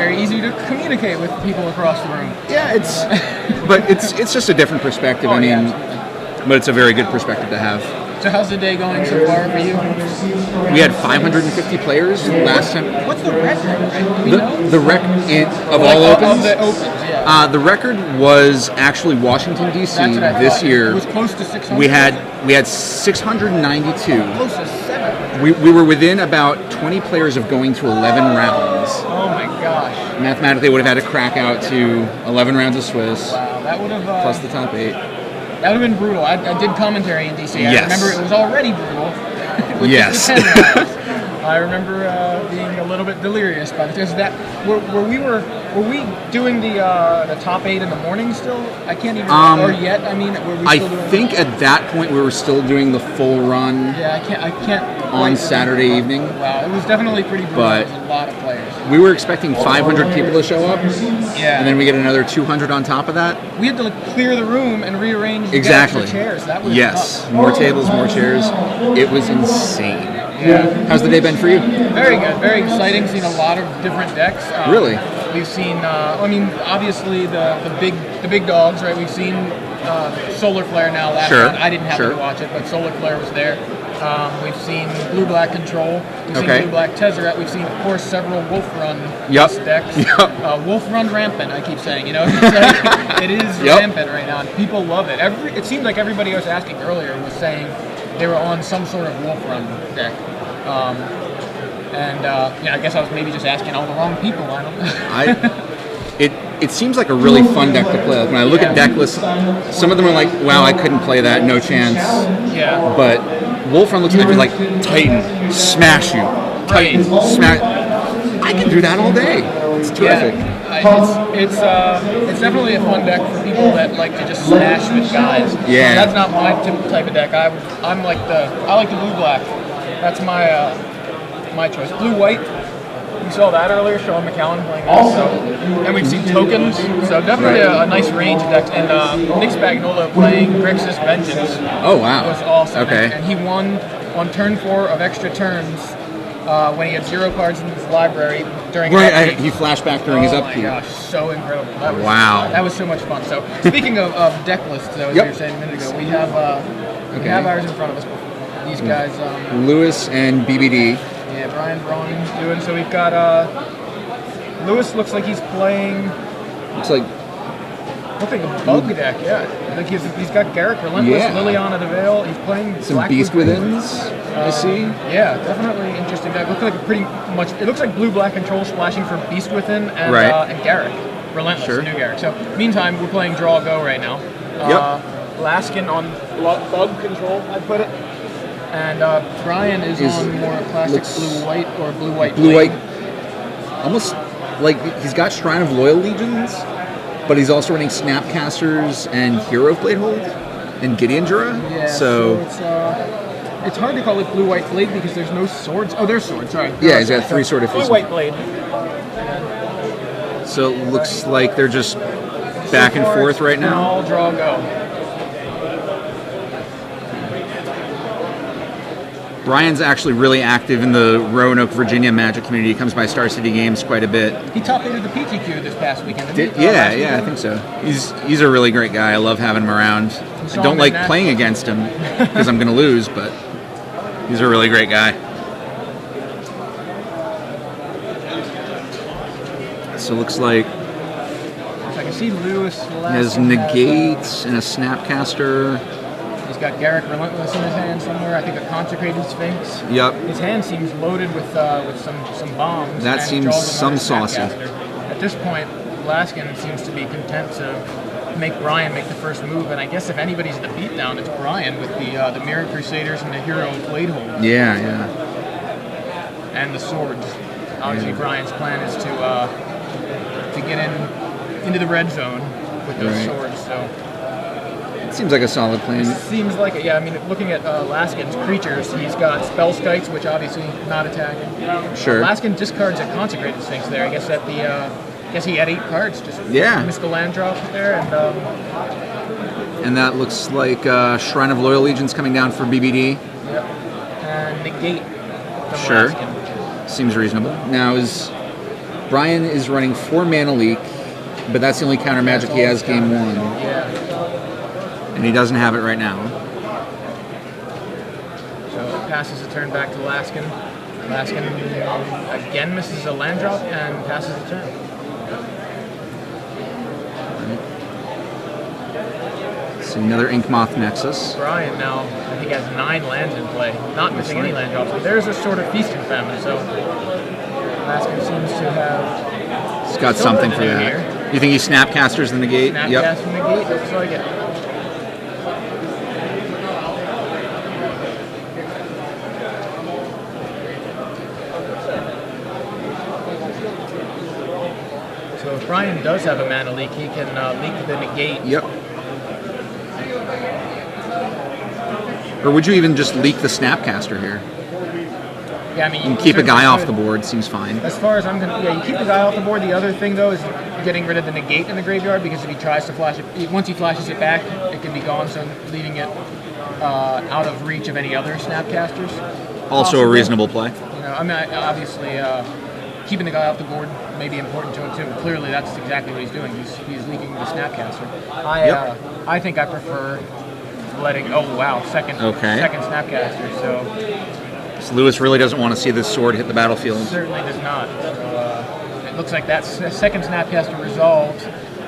very easy to communicate with people across the room. Yeah, it's just a different perspective. I mean, but it's a very good perspective to have. So how's the day going so far for you? We had 550 players last time. What's the record? Right? The record of all opens? Of the opens, yeah. The record was actually Washington, D.C. this year. It was close to 600. We had 692. Close to 7. We were within about 20 players of going to 11 rounds. Oh my gosh. Mathematically, would have had to crack out to 11 rounds of Swiss. Wow, that would have... plus the top 8. That would have been brutal. I did commentary in DC. I remember it was already brutal. Yes. I remember being a little bit delirious by the time that. Were we doing the top 8 in the morning still? I can't even remember yet. I mean, were we still doing I think at that point we were still doing the full run. Yeah, I can't. On Saturday evening. Wow, it was definitely pretty brutal. But there was a lot of players. We were expecting 500 people to show up. Yeah. And then we get another 200 on top of that. We had to clear the room and rearrange the chairs. That was tough. More tables, more chairs. It was insane. Yeah. How's the day been for you? Very good. Very exciting. Seen a lot of different decks. Really? We've seen. Obviously the big dogs, right? We've seen Solar Flare now last round. I didn't happen to watch it, but Solar Flare was there. We've seen Blue-Black Control. We've seen Blue-Black Tezzeret. We've seen, of course, several Wolf Run decks. Wolf Run rampant, I keep saying. You know, it is rampant right now, and people love it. It seemed like everybody I was asking earlier was saying they were on some sort of Wolf Run deck. I guess I was maybe just asking all the wrong people. I don't know. It seems like a really fun deck to play. Like when I look at deck lists, some of them are like, wow, I couldn't play that, no chance. Yeah. But Wolf Run looks like Titan, smash you. Titan, smash. I can do that all day. It's terrific. Yeah. It's definitely a fun deck for people that like to just smash with guys. Yeah. That's not my type of deck. I like the blue-black. That's my choice. Blue-white. We saw that earlier, Sean McCallum playing that. And we've seen tokens, so definitely a nice range of decks. And Nick Spagnola playing Grixis Vengeance. Oh, wow. Was awesome. Okay. And he won on turn 4 of extra turns when he had 0 cards in his library during his upkeep. He flashed back during his upkeep. Oh my gosh, so incredible. That was so much fun. So speaking of deck lists, though, as you were saying a minute ago, we have ours in front of us. These guys... Lewis and BBD. Yeah, Brian Braun's doing. So we've got Lewis looks like he's playing. Looks like a bug deck. Yeah, like he's got Garrick Relentless, Liliana de Vale. He's playing some Black Beast Withins. I see. Yeah, definitely interesting deck. Looks like it looks like Blue-Black Control splashing for Beast Within and Garrick Relentless, new Garrick. So meantime, we're playing Draw Go right now. Laskin on Bug Control, I'd put it. And Brian is on more classic blue-white or blue-white. Blue-white. Almost like he's got Shrine of Loyal Legions, but he's also running Snapcasters and Hero of Bladehold and Gideon Jura. Yeah, so it's hard to call it blue-white blade because there's no swords. Oh, there's swords, sorry. Yeah, he's got 3 sword efficiency. Blue-white blade. So it looks like they're just back and forth right now. All draw go. Brian's actually really active in the Roanoke, Virginia Magic community. He comes by Star City Games quite a bit. He top-aided the PTQ this past weekend. I think so. He's a really great guy. I love having him around. I don't like playing against him because I'm going to lose, but he's a really great guy. So it looks like I can see Lewis has Negates and a Snapcaster. He's got Garrick Relentless in his hand somewhere. I think a Consecrated Sphinx. Yep. His hand seems loaded with some bombs. That seems some saucy. At this point, Laskin seems to be content to make Brian make the first move, and I guess if anybody's the beatdown, it's Brian with the Mirror Crusaders and the Hero Bladehold. Yeah. And the swords. Obviously, Brian's plan is to get into the red zone with those swords. So. Seems like a solid plan. Seems like it, yeah. I mean, looking at Laskin's creatures, he's got Spell Skites, which obviously not attacking. Sure. Laskin discards a Consecrated Sphinx there. I guess that he had 8 cards. Just missed the land drop there, and that looks like Shrine of Loyal Legions coming down for BBD. Yep. And Negate. Sure. Laskin. Seems reasonable. Now is Brian is running 4 Mana Leak, but that's the only counter magic he has game 1. Yeah. And he doesn't have it right now. So it passes the turn back to Laskin. Laskin again misses a land drop and passes the turn. So another Inkmoth Nexus. Brian now, I think, has 9 lands in play, not missing any land drops. But there's a sort of feast and famine, so Laskin seems to have. He's got something for that. Here. You think he Snapcasters the negate? Snapcast the negate, looks like it. So if Brian does have a mana leak, he can leak the negate. Yep. Or would you even just leak the Snapcaster here? Yeah, I mean, you can keep a guy off the board. Seems fine. As far as I'm gonna, yeah, you keep the guy off the board. The other thing though is getting rid of the negate in the graveyard, because if he tries to flash it, once he flashes it back, it can be gone. So leaving it out of reach of any other Snapcasters. Also a reasonable play. You know, I mean, obviously keeping the guy off the board may be important to him too. Clearly, that's exactly what he's doing. He's leaking the Snapcaster. I think I prefer letting. Oh wow, second Snapcaster. So Lewis really doesn't want to see this sword hit the battlefield. Certainly does not. So, it looks like that second Snapcaster resolved.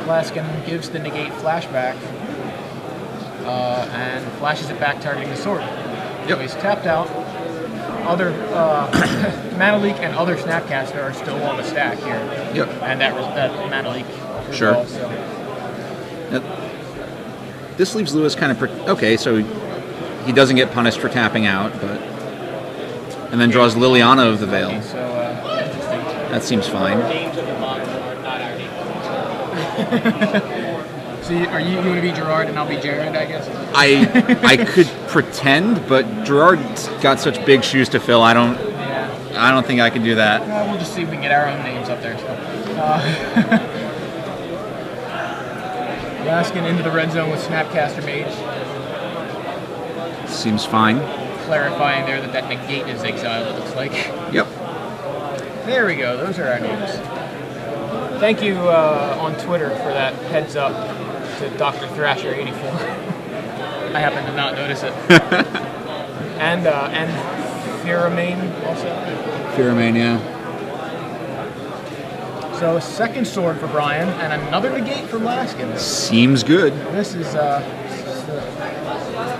Laskin gives the negate flashback and flashes it back, targeting the sword. So he's tapped out. Other Mana Leak and other Snapcaster are still on the stack here. Yep. And that Mana Leak resolves. So. Now, this leaves Lewis kind of okay. So he doesn't get punished for tapping out, but. And then draws Liliana of the Veil. Okay, so, interesting. That seems fine. So you want to be Gerard and I'll be Jared, I guess? I could pretend, but Gerard's got such big shoes to fill. I don't think I can do that. Well, we'll just see if we can get our own names up there. So. Laskin into the red zone with Snapcaster Mage. Seems fine. Clarifying there that negate is exiled, it looks like. Yep. There we go. Those are our names. Thank you on Twitter for that heads up to Dr. Thrasher84. I happen to not notice it. and Pheromane also. Pheromane, yeah. So a second sword for Brian and another negate for Laskin. Seems good. This is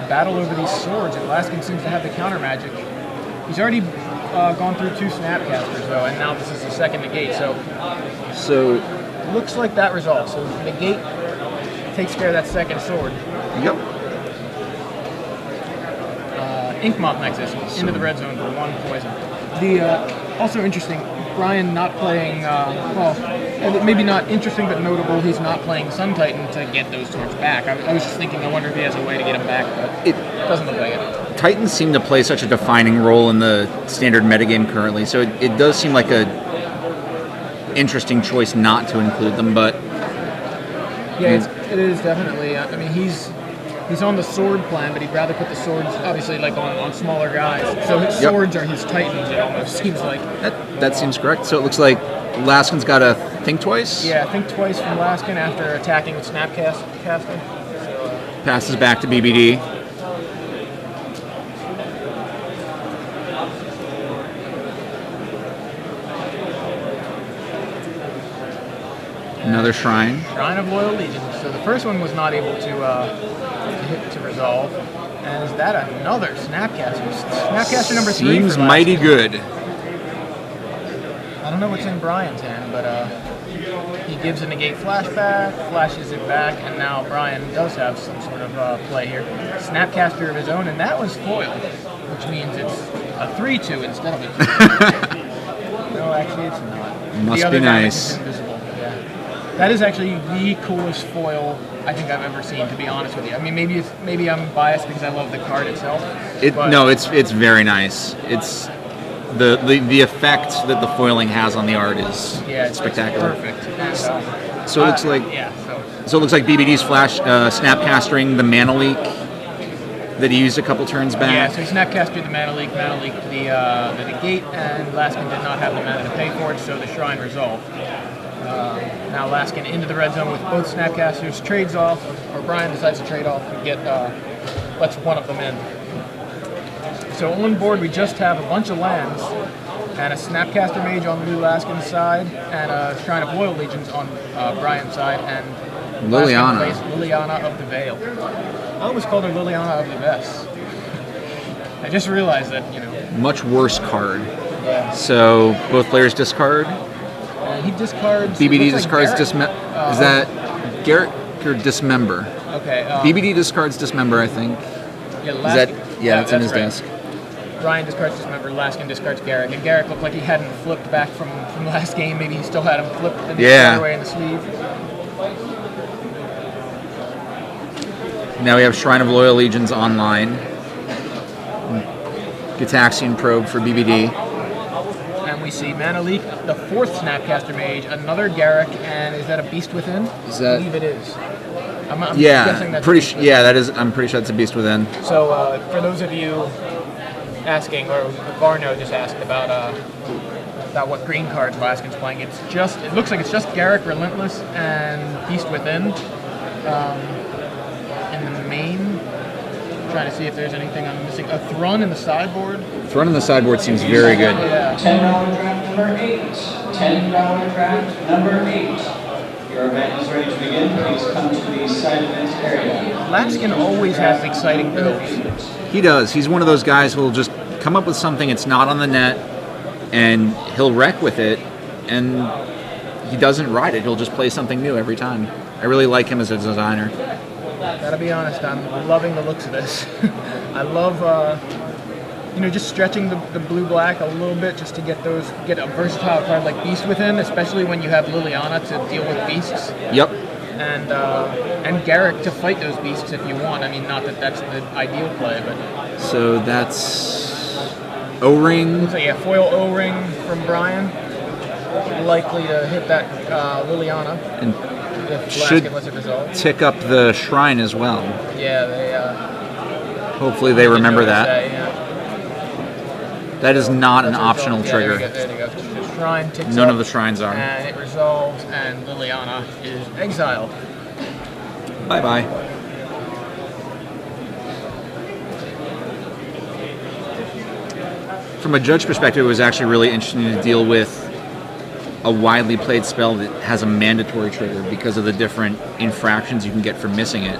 battle over these swords, and Laskin seems to have the counter magic. He's already gone through 2 Snapcasters though, and now this is the second negate. So looks like that resolves. So negate takes care of that second sword. Yep. Inkmoth Nexus into the red zone for 1 poison. Also interesting, Brian not playing. Maybe not interesting, but notable. He's not playing Sun Titan to get those swords back. I was just thinking, I wonder if he has a way to get them back, but it doesn't look like it. Titans seem to play such a defining role in the standard metagame currently, so it does seem like a interesting choice not to include them. But yeah, it is definitely. I mean, he's on the sword plan, but he'd rather put the swords, obviously, like on smaller guys. So his swords are his Titans. It almost seems like that seems correct. So it looks like Laskin's got a Think Twice? Yeah, Think Twice from Laskin after attacking with Snapcaster. So, passes back to BBD. Another Shrine. Shrine of Loyal Legion. So the first one was not able to resolve. And is that another Snapcaster? Snapcaster number 3 seems mighty good. I don't know what's in Brian's hand, but he gives a negate flashback, flashes it back, and now Brian does have some sort of play here. Snapcaster of his own, and that was foiled, which means it's a 3-2 instead of a 2. No, actually it's not. Must be nice. Is invisible. Yeah. That is actually the coolest foil I think I've ever seen, to be honest with you. I mean, maybe I'm biased because I love the card itself. It's very nice. It's the effect that the foiling has on the art is spectacular. It's perfect. And, so it looks like so it looks like BBD's Snapcastering the Mana Leak that he used a couple turns back. Yeah, so he Snapcastered the Mana Leak to the negate, and Laskin did not have the mana to pay for it, so the Shrine resolved. Now Laskin into the red zone with both Snapcasters, trades off, or Brian decides to trade off and lets one of them in. So on board we just have a bunch of lands, and a Snapcaster Mage on Blue Laskin's side, and a Shrine of Loyal Legions on Brian's side, and Liliana. Laskin plays Liliana of the Veil. I always called her Liliana of the Vest. I just realized that, Much worse card. Yeah. So both players discard. And he discards. BBD discards Garrett. is that Garrett or Dismember? Okay. BBD discards Dismember, I think. Yeah, Is that? Yeah, it's in his right. desk. Brian discards Dismember, Laskin discards Garrick, and Garrick looked like he hadn't flipped back from last game. Maybe he still had him flipped the other way in the sleeve. Now we have Shrine of Loyal Legions online. Gitaxian Probe for BBD. And we see Mana Leak, the fourth Snapcaster Mage, another Garrick, and is that a Beast Within? Is that? I believe it is. I'm guessing that's that is. I'm pretty sure it's a Beast Within. So for those of you asking, or Varno just asked about what green cards Laskin's playing, it looks like it's just Garrick, Relentless, and Beast Within in the main. Trying to see if there's anything I'm missing. A Thrun in the sideboard. Thrun in the sideboard seems very good. Yeah. $10 draft number 8. $10 draft number 8. Your event is ready to begin. Please come to the side event area. Laskin always has exciting builds. He does. He's one of those guys who'll just come up with something that's not on the net, and he'll wreck with it, and he doesn't ride it. He'll just play something new every time. I really like him as a designer. Gotta be honest, I'm loving the looks of this. I love, just stretching the blue-black a little bit just to get a versatile card like Beast Within, especially when you have Liliana to deal with beasts. Yep. And Garrick to fight those beasts if you want. I mean, not that that's the ideal play, but... So that's O-Ring. So yeah, foil O-Ring from Brian. Likely to hit that Liliana. And if should Laskin lets it resolve. tick up the Shrine as well. Yeah, they... Hopefully they remember that. Yeah. That is not an That's optional resolved. trigger. Yeah, there you go. The Shrine ticks None up, of the shrines are. and it resolves, and Liliana is exiled. Bye-bye. From a judge perspective, it was actually really interesting to deal with a widely played spell that has a mandatory trigger because of the different infractions you can get for missing it.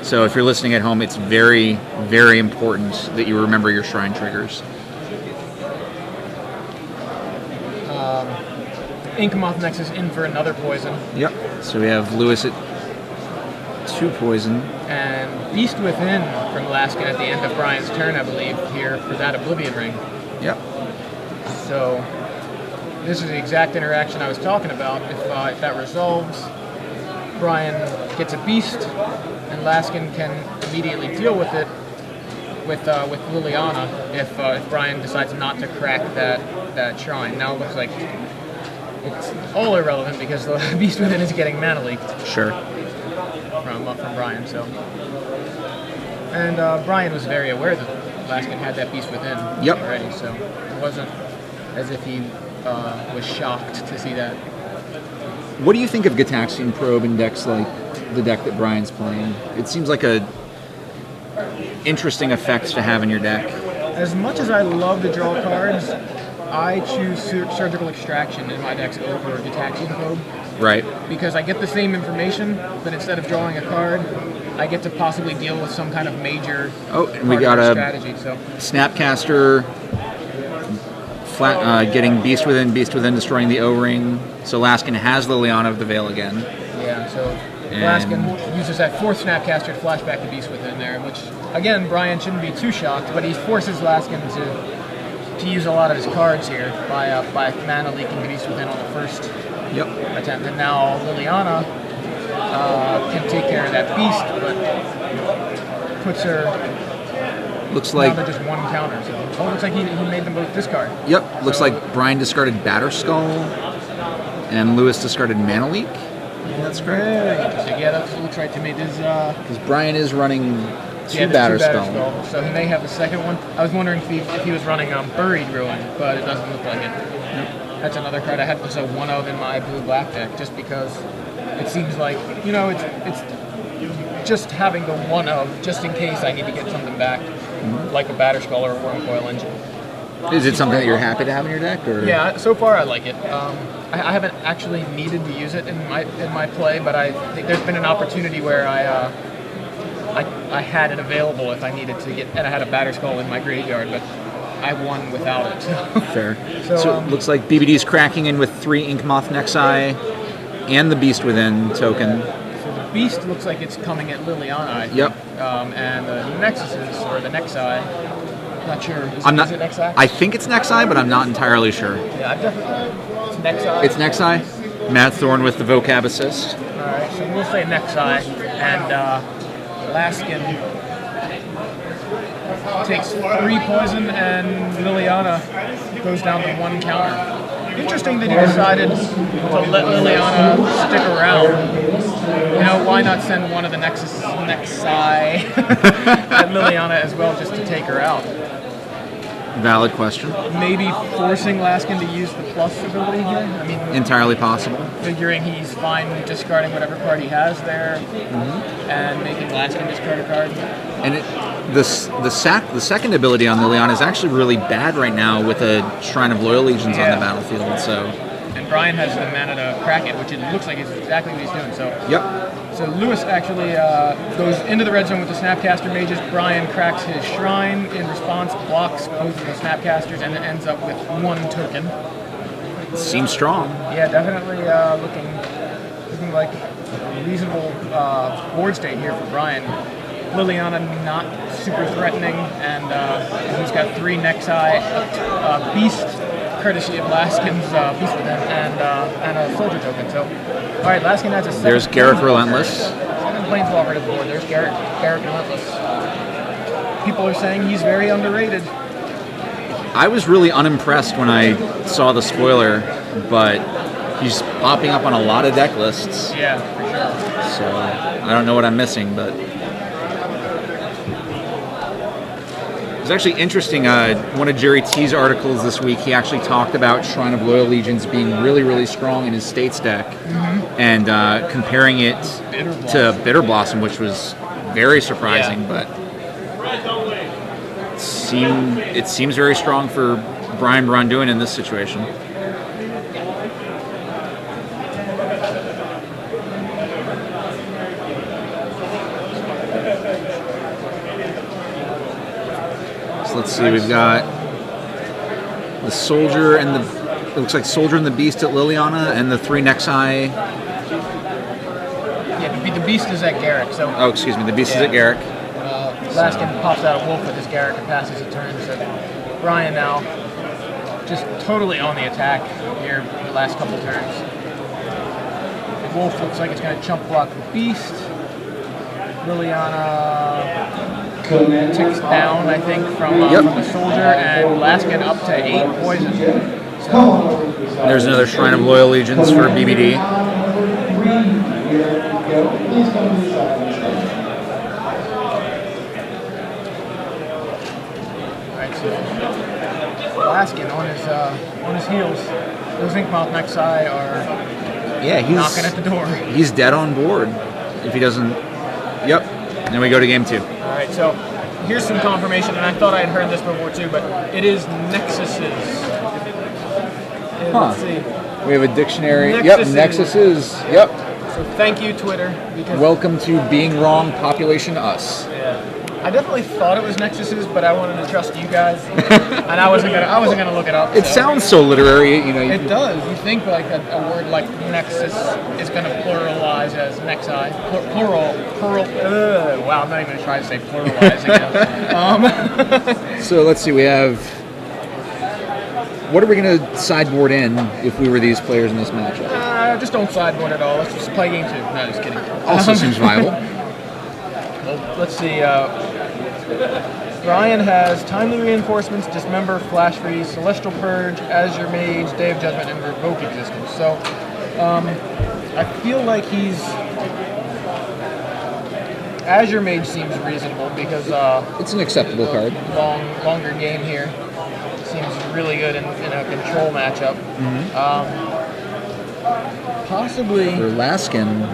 So if you're listening at home, it's very, very important that you remember your shrine triggers. Inkmoth Nexus in for another poison. Yep. So we have Lewis at 2 poison. And Beast Within from Laskin at the end of Brian's turn, I believe, here for that Oblivion Ring. Yep. So this is the exact interaction I was talking about. If that resolves, Brian gets a Beast, and Laskin can immediately deal with it with Liliana if Brian decides not to crack that shrine. Now it looks like it's all irrelevant because the Beast Within is getting mana leaked. Sure. From Brian, so. And Brian was very aware that Laskin had that Beast Within already, so it wasn't as if he was shocked to see that. What do you think of Gitaxian Probe in decks like the deck that Brian's playing? It seems like a interesting effect to have in your deck. As much as I love to draw cards, I choose Surgical Extraction in my decks over Gitaxian Probe. Right. Because I get the same information, but instead of drawing a card, I get to possibly deal with some kind of major and we got a strategy. So Snapcaster getting Beast Within, destroying the O-Ring. So Laskin has Liliana of the Veil again. Yeah, so Laskin uses that fourth Snapcaster to flashback to Beast Within there, which, again, Brian shouldn't be too shocked, but he forces Laskin to use a lot of his cards here by mana leaking Beast Within on the first attempt. And now Liliana can take care of that Beast, but puts her looks like down to just one counter. So it looks like he made them both discard. Yep, looks like Brian discarded Batterskull and Lewis discarded Mana Leak. That's correct. Very interesting. Yeah, that looks right to me. Because Brian is running two batter spell. So he may have the second one. I was wondering if he was running Buried Ruin, but it doesn't look like it. That's another card I had was a one of in my blue-black deck, just because it seems like, you know, it's just having the one of, just in case I need to get something back, like a Batterskull or a Wormcoil Engine. Is it something that you're happy to have in your deck? Or? Yeah, so far I like it. I haven't actually needed to use it in my play, but I think there's been an opportunity where I had it available if I needed to get, and I had a Batterskull in my graveyard, but I won without it. Fair. So it looks like BBD's cracking in with 3 Inkmoth Nexi and the Beast Within token. So the Beast looks like it's coming at Liliana. Yep. And the Nexuses, or the Nexi, not sure. Is it Nexi? I think it's Nexi, but I'm not entirely sure. Yeah, I've definitely. It's Nexi. It's Nexi. Matt Thorne with the vocab assist. All right, so we'll say Nexi, and Laskin takes 3 poison, and Liliana goes down to 1 counter. Interesting that he decided to let Liliana stick around. You know, why not send one of the Nexi at Liliana as well, just to take her out? Valid question. Maybe forcing Laskin to use the plus ability here? I mean, entirely possible. Figuring he's fine discarding whatever card he has there, and making Laskin discard a card. And the second ability on Liliana is actually really bad right now with a Shrine of Loyal Legions on the battlefield. So. And Brian has the mana to crack it, which it looks like is exactly what he's doing. So. Yep. So Lewis actually goes into the red zone with the Snapcaster Mages. Brian cracks his Shrine in response, blocks both of the Snapcasters, and then ends up with 1 token. Seems strong. Yeah, definitely looking like a reasonable board state here for Brian. Liliana not super threatening, and he's got 3 Nexi, Beast, courtesy of Laskin's Beast Within, and a Soldier token. So, all right, Laskin has a second. There's Garruk Relentless. Second Planeswalker to the board. There's Garruk Relentless. People are saying he's very underrated. I was really unimpressed when I saw the spoiler, but he's popping up on a lot of deck lists. Yeah, for sure. So I don't know what I'm missing, but it's actually interesting. One of Jerry T's articles this week, he actually talked about Shrine of Loyal Legions being really, really strong in his States deck, and comparing it to Bitter Blossom, which was very surprising, but it seems very strong for Bran Duin in this situation. Let's see, we've got the Soldier and it looks like Soldier and the Beast at Liliana, and the 3 Nexi. Yeah, the Beast is at Garruk. So. Oh, excuse me, the Beast is at Garruk. Laskin pops out a Wolf with his Garruk and passes a turn. So Brian now just totally on the attack here the last couple turns. The Wolf looks like it's going to chump block the Beast. Liliana ticks down, I think, from the Soldier, and Laskin up to 8 poison. So. There's another Shrine of Loyal Legions for BBD. Alright, so Laskin on his heels. Those Inkmoth Nexi are he's knocking at the door. He's dead on board if he doesn't. Yep. Then we go to game 2. All right, so here's some confirmation, and I thought I had heard this before too, but it is Nexuses. Let's see. We have a dictionary. Nexuses. Yep, Nexuses. Yep. So thank you, Twitter. Because welcome to being wrong, population us. Yeah. I definitely thought it was Nexuses, but I wanted to trust you guys, and I wasn't gonna look it up. It sounds so literary, you know. It does. You think like a word like Nexus is gonna pluralize as Nexi, plural. Wow, I'm not even gonna try to say pluralize again. So let's see. We have. What are we gonna sideboard in if we were these players in this matchup? Just don't sideboard at all. Let's just play game 2. No, just kidding. Also seems viable. Well, let's see. Brian has Timely Reinforcements, Dismember, Flash Freeze, Celestial Purge, Azure Mage, Day of Judgment, and Revoke Existence. So, I feel like he's Azure Mage seems reasonable because It's an acceptable card. Longer game here seems really good in a control matchup. Possibly For Laskin, I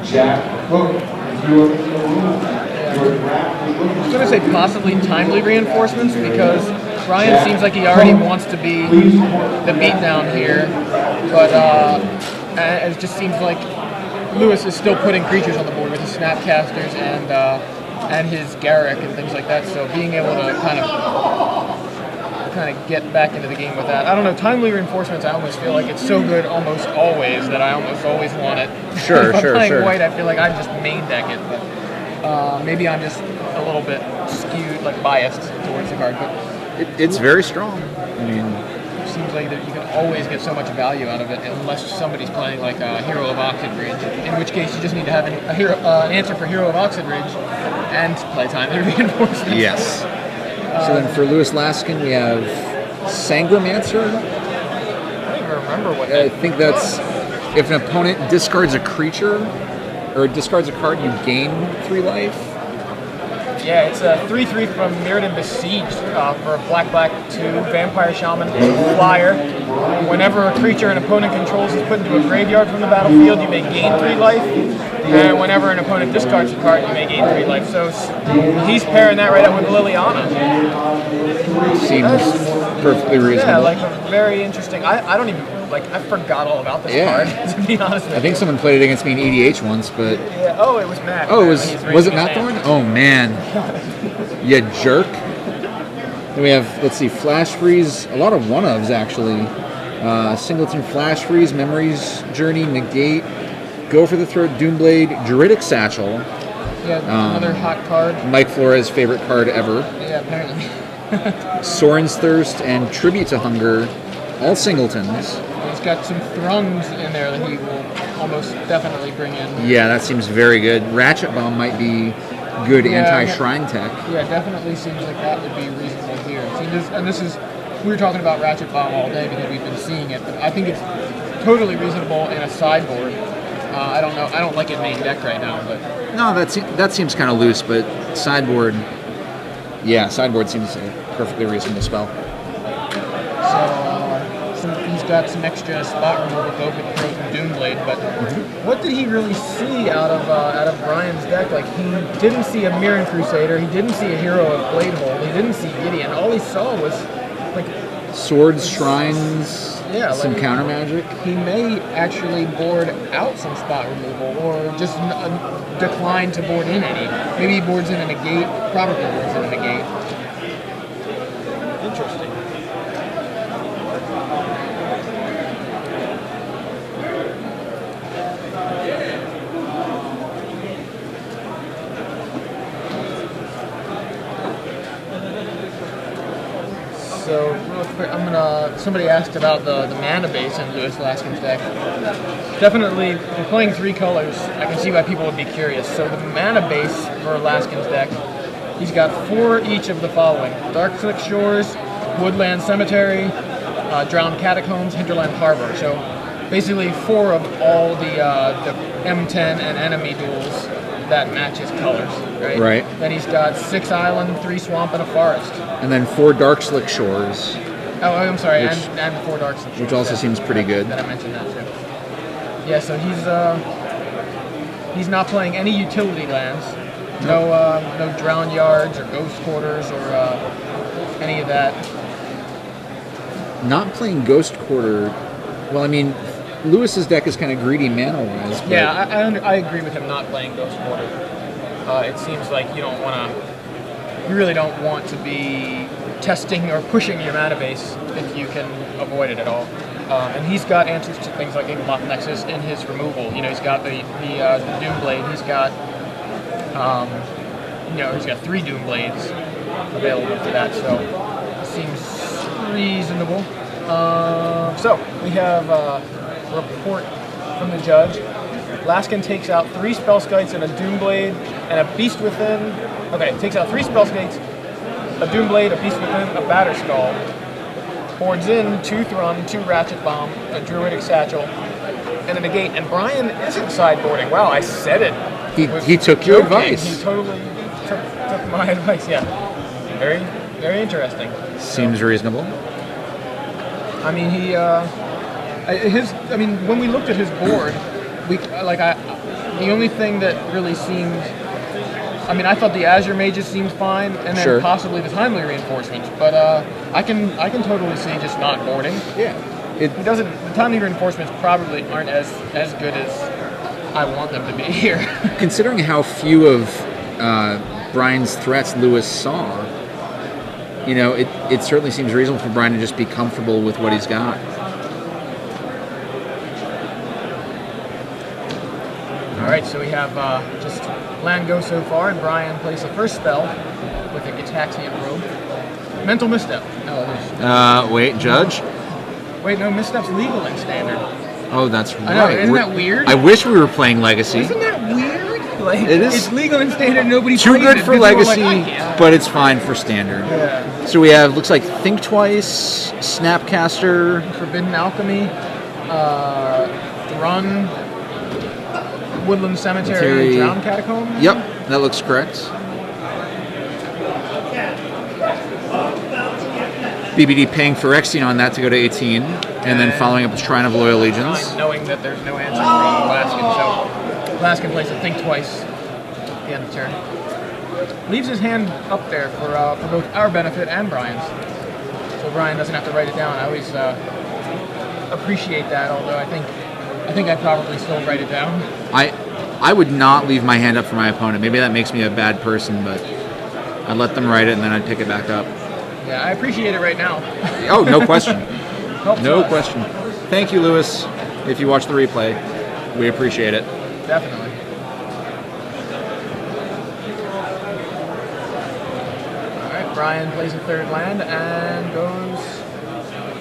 was going to say possibly timely reinforcements because Brian seems like he already wants to be the beatdown here, but it just seems like Lewis is still putting creatures on the board with his Snapcasters and his Garrick and things like that. So being able to kind of get back into the game with that. I don't know. Timely reinforcements. I almost feel like it's so good almost always that I almost always want it. Sure, if I'm playing sure. white, I feel like I just main deck it, but maybe I'm just a little bit skewed, like biased towards the card. But it's very strong. I mean, it seems like that you can always get so much value out of it unless somebody's playing like a Hero of Oxid Ridge, in which case you just need to have an answer for Hero of Oxid Ridge and play Timely Reinforcements. yes. So then for Lewis Laskin, we have Sangromancer. I don't even remember what I that think that's if an opponent discards a creature or discards a card, you gain 3 life. Yeah, it's a 3/3 from Mirrodin Besieged for a black 2 Vampire Shaman flyer. Whenever a creature an opponent controls is put into a graveyard from the battlefield, you may gain 3 life. And whenever an opponent discards a card, you may gain 3 life. So he's pairing that right up with Liliana. Seems perfectly reasonable. Yeah, like a very interesting. I don't even I forgot all about this card, to be honest with you. I think someone played it against me in EDH once, but Yeah. Oh, it was Matt. oh, was it Matt Matt Thorne? Oh man, you jerk. Then we have, let's see, Flash Freeze. A lot of one-ofs actually. Singleton Flash Freeze, Memories Journey, Negate, Go for the Throat, Doomblade, Druidic Satchel. Yeah, another hot card. Mike Flores' favorite card ever. Yeah, apparently. Soren's Thirst and Tribute to Hunger, all singletons. He's got some Thrums in there that he will almost definitely bring in. Yeah, that seems very good. Ratchet Bomb might be good anti-shrine tech. Yeah, definitely seems like that would be reasonable here. See, this is, we were talking about Ratchet Bomb all day because we've been seeing it, but I think it's totally reasonable in a sideboard. I don't know. I don't like it main deck right now, but No, that seems kind of loose, but sideboard. Yeah, sideboard seems a perfectly reasonable spell. so he's got some extra spot removal, Go for the Throat and Doomblade. But what did he really see out of Brian's deck? Like, he didn't see a Mirren Crusader, he didn't see a Hero of Bladehold, he didn't see Gideon. All he saw was like Swords, shrines, yeah, some counter magic. He may actually board out some spot removal, or just decline to board in any. Maybe he boards in a negate, probably boards in a negate. Interesting. So real quick, somebody asked about the mana base in Lewis Laskin's deck. Definitely, if you're playing 3 colors, I can see why people would be curious. So the mana base for Laskin's deck, he's got 4 each of the following: Darkslick Shores, Woodland Cemetery, Drowned Catacombs, Hinterland Harbor. So basically 4 of all the M10 and enemy duels that match his colors, right? Right. Then he's got 6 island, 3 swamp, and a forest. And then 4 Darkslick Shores, Oh, I'm sorry, Which- and 4 darks. which also seems pretty good. That I mentioned that too. Yeah, so he's not playing any utility lands. No drown yards or ghost quarters or any of that. Not playing Ghost Quarter. Well, I mean, Lewis's deck is kind of greedy mana-wise. but- Yeah, I agree with him not playing ghost quarter. It seems like you really don't want to be testing or pushing your mana base if you can avoid it at all. And he's got answers to things like Inkmoth Nexus in his removal. He's got the Doomblade. He's got he's got 3 Doomblades available for that. So it seems reasonable. So we have a report from the judge. Laskin takes out 3 Spellskites and a Doomblade and a Beast Within. Okay, takes out 3 Spellskates, a Doomblade, a Beast Within, a Batterskull. Boards in 2 Thrun, 2 Ratchet Bomb, a Druidic Satchel, and a Negate. And Brian isn't sideboarding. Wow, I said it He took your joking. advice. He totally took my advice. Yeah, very very interesting. Seems reasonable. I mean, when we looked at his board, the only thing that really seemed, I thought the Azure Mages seemed fine, and then possibly the timely reinforcements. But I can totally see just not boarding. Yeah, he doesn't. The timely reinforcements probably aren't as good as I want them to be here. Considering how few of Brian's threats Lewis saw, it certainly seems reasonable for Brian to just be comfortable with what he's got. All right, so we have just land go so far, and Brian plays the first spell with a Gitaxian Robe. Mental misstep. No, wait, Judge? Wait, no, misstep's legal in Standard. Oh, that's right. I know, isn't that weird? I wish we were playing Legacy. Isn't that weird? Like, it is. It's legal in Standard, nobody too plays good it, for Legacy, like, but it's fine for Standard. Yeah. So we have, looks like Think Twice, Snapcaster, Forbidden Alchemy, Run, Woodland Cemetery, Drowned Catacomb? Yep, that looks correct. BBD paying for Phyrexian on that to go to 18, and then following up with Shrine of Loyal Legions. Knowing that there's no answer from Laskin, so Laskin plays a Think Twice at the end of turn. Leaves his hand up there for both our benefit and Brian's. So Brian doesn't have to write it down. I always appreciate that, although I think I'd probably still write it down. I would not leave my hand up for my opponent. Maybe that makes me a bad person, but I'd let them write it and then I'd pick it back up. Yeah, I appreciate it right now. Oh, no question. No us. question. Thank you, Lewis. If you watch the replay, we appreciate it. Definitely. All right, Brian plays a third land and goes...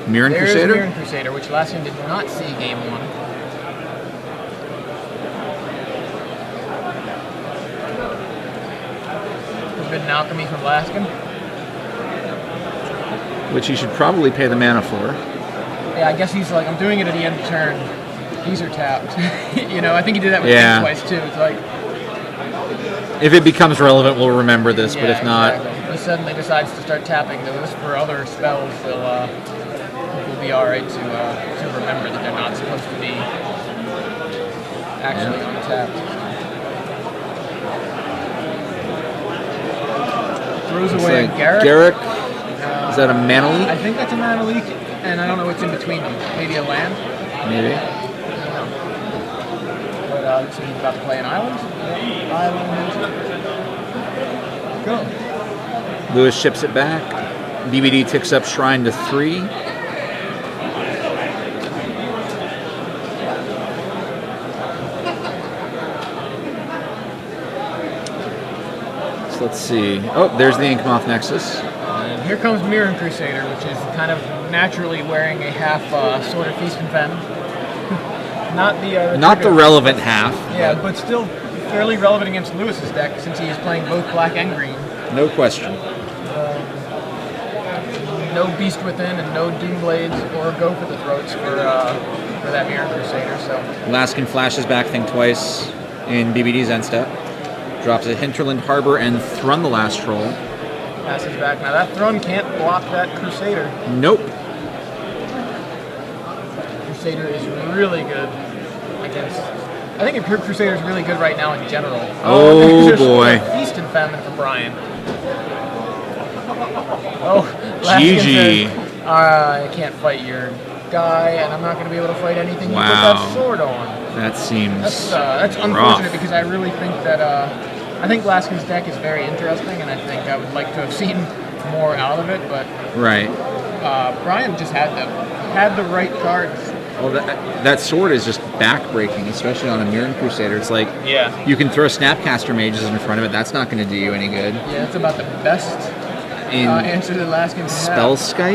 Mirren Crusader? Mirren Crusader, which Laskin did not see game one. Forbidden Alchemy from Laskin. Which he should probably pay the mana for. Yeah, I guess he's like, I'm doing it at the end of turn. These are tapped. I think he did that with Think Twice too. It's like, if it becomes relevant, we'll remember this, but if not... Exactly. He suddenly decides to start tapping those for other spells. We'll be alright to remember that they're not supposed to be actually untapped. Throws away like Garrick. Is that a mana leak? I think that's a mana leak, and I don't know what's in between them. Maybe a land? Maybe. I don't know. But so he's about to play an island. Go. Lewis ships it back. BBD ticks up Shrine to 3. So let's see. Oh, there's the Inkmoth Nexus. And here comes Mirren Crusader, which is kind of naturally wearing a half Sword of Feast and Fen. Not the relevant half. Yeah, but still fairly relevant against Lewis's deck since he is playing both black and green. No question. No Beast Within and no Doomblades or Go for the Throats for that Mirren Crusader. So Laskin flashes back Think Twice in BBD's end step. Drops a Hinterland Harbor and Thrun the Last Troll. Passes back. Now that Thrun can't block that Crusader. Nope. Crusader is really good against... I think if your Crusader is really good right now in general. Oh boy. Feast and Famine for Brian. Oh, GG. I can't fight your guy, and I'm not going to be able to fight anything you put that sword on. That seems that's unfortunate because I really think that I think Laskin's deck is very interesting, and I think I would like to have seen more out of it. But Brian just had the right cards. Well, that sword is just backbreaking, especially on a Mirren Crusader. It's like you can throw Snapcaster Mages in front of it. That's not going to do you any good. Yeah, it's about the best answer that Laskin can have. Spell Skype?